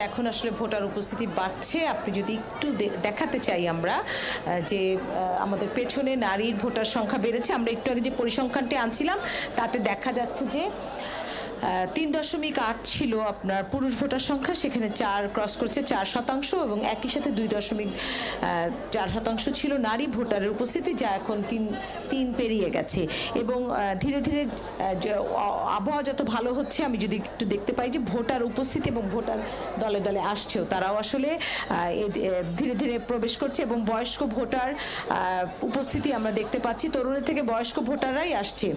এখন আসলে ভোটার উপস্থিতি বাড়ছে। আপনি যদি একটু দেখাতে চাই আমরা যে আমাদের পেছনে নারীর ভোটার সংখ্যা বেড়েছে। আমরা একটু আগে যে পরিসংখ্যানটি আনছিলাম তাতে দেখা যাচ্ছে যে 3.8 ছিল আপনার পুরুষ ভোটার সংখ্যা, সেখানে 4 ক্রস করছে 4% এবং একই সাথে 2.4% ছিল নারী ভোটারের উপস্থিতি, যা এখন 3 পেরিয়ে গেছে। এবং ধীরে ধীরে আবহাওয়া যত ভালো হচ্ছে, আমি যদি একটু দেখতে পাই যে ভোটার উপস্থিতি এবং ভোটার দলে দলে আসছেও, তারাও আসলে ধীরে ধীরে প্রবেশ করছে এবং বয়স্ক ভোটার উপস্থিতি আমরা দেখতে পাচ্ছি। তরুণের থেকে বয়স্ক ভোটাররাই আসছে।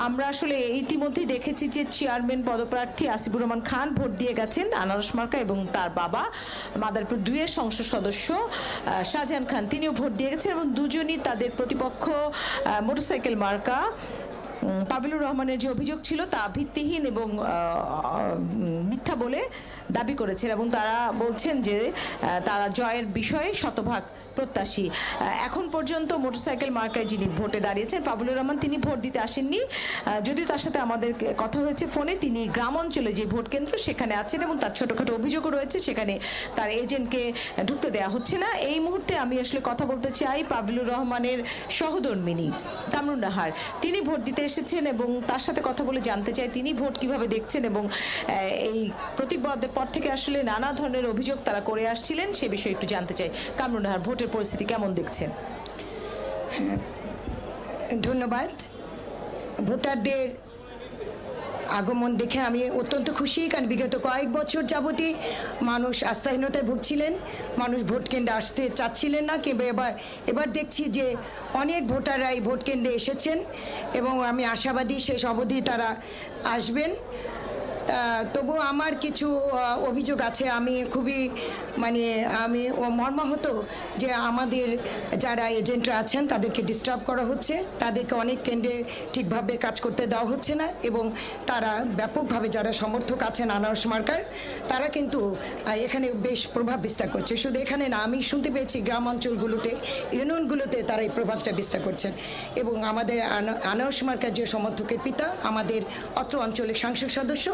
আমরা আসলে ইতিমধ্যেই দেখেছি যে চেয়ারম্যান পদপ্রার্থী আসিফুর রহমান খান ভোট দিয়ে গেছেন আনারস মার্কা, এবং তার বাবা মাদারীপুর 2-এর সংসদ সদস্য শাহজাহান খান তিনিও ভোট দিয়ে গেছেন, এবং দুজনই তাদের প্রতিপক্ষ মোটরসাইকেল মার্কা পাবিলুর রহমানের যে অভিযোগ ছিল তা ভিত্তিহীন এবং মিথ্যা বলে দাবি করেছেন, এবং তারা বলছেন যে তারা জয়ের বিষয়ে শতভাগ প্রত্যাশী। এখন পর্যন্ত মোটরসাইকেল মার্কায় যিনি ভোটে দাঁড়িয়েছেন পাবিলুর রহমান, তিনি ভোট দিতে আসেননি, যদিও তার সাথে আমাদের কথা হয়েছে ফোনে। তিনি গ্রাম অঞ্চলে যে ভোট কেন্দ্র সেখানে আছেন এবং তার ছোটখাটো অভিযোগও রয়েছে, সেখানে তার এজেন্টকে ঢুকতে দেওয়া হচ্ছে না। এই মুহূর্তে আমি আসলে কথা বলতে চাই পাবিলুর রহমানের সহধর্মিনী কামরুন নাহার, তিনি ভোট দিতে এসেছেন এবং তার সাথে কথা বলে জানতে চাই তিনি ভোট কিভাবে দেখছেন, এবং এই প্রতীক বরাদ্দের পর থেকে আসলে নানা ধরনের অভিযোগ তারা করে আসছিলেন, সে বিষয়ে একটু জানতে চাই। কামরুন নাহার, ভোটের পরিস্থিতি কেমন দেখছেন? ধন্যবাদ। ভোটারদের আগমন দেখে আমি অত্যন্ত খুশি, কারণ বিগত কয়েক বছর যাবতই মানুষ আস্থাহীনতায় ভুগছিলেন, মানুষ ভোট কেন্দ্রে আসতে চাচ্ছিলেন না, কিংবা এবার দেখছি যে অনেক ভোটাররাই ভোট কেন্দ্রে এসেছেন এবং আমি আশাবাদী শেষ অবধি তারা আসবেন। তবু আমার কিছু অভিযোগ আছে। আমি খুবই আমি মর্মাহত যে আমাদের যারা এজেন্টরা আছেন তাদেরকে ডিস্টার্ব করা হচ্ছে, তাদেরকে অনেক কেন্দ্রে ঠিকভাবে কাজ করতে দেওয়া হচ্ছে না, এবং তারা ব্যাপকভাবে যারা সমর্থক আছেন আনারস মার্কার, তারা কিন্তু এখানে বেশ প্রভাব বিস্তার করছে। শুধু এখানে না, আমি শুনতে পেয়েছি গ্রাম অঞ্চলগুলোতে, ইউনিয়নগুলোতে তারা এই প্রভাবটা বিস্তার করছেন। এবং আমাদের আনারস মার্কার যে সমর্থকের পিতা, আমাদের অত্র অঞ্চলের সংসদ সদস্য,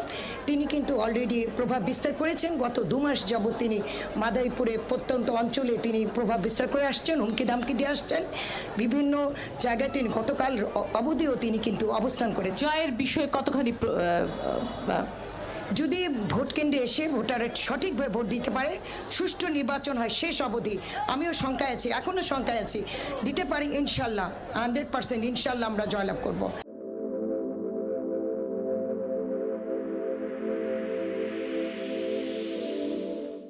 তিনি কিন্তু অলরেডি প্রভাব বিস্তার করেছেন। গত 2 মাস যাবৎ তিনি মাদারীপুরে প্রত্যন্ত অঞ্চলে তিনি প্রভাব বিস্তার করে আসছেন, হুমকি ধামকি দিয়ে আসছেন। বিভিন্ন জায়গায় তিনি গতকাল অবধিও তিনি কিন্তু অবস্থান করেছেন। জয়ের বিষয়ে কতখানি যদি ভোট কেন্দ্রে এসে ভোটার সঠিকভাবে ভোট দিতে পারে, সুষ্ঠু নির্বাচন হয় শেষ অবধি, আমিও শঙ্কায় আছি, এখনও শঙ্কায় আছি, দিতে পারি ইনশাল্লাহ 100% ইনশাল্লাহ আমরা জয়লাভ করব।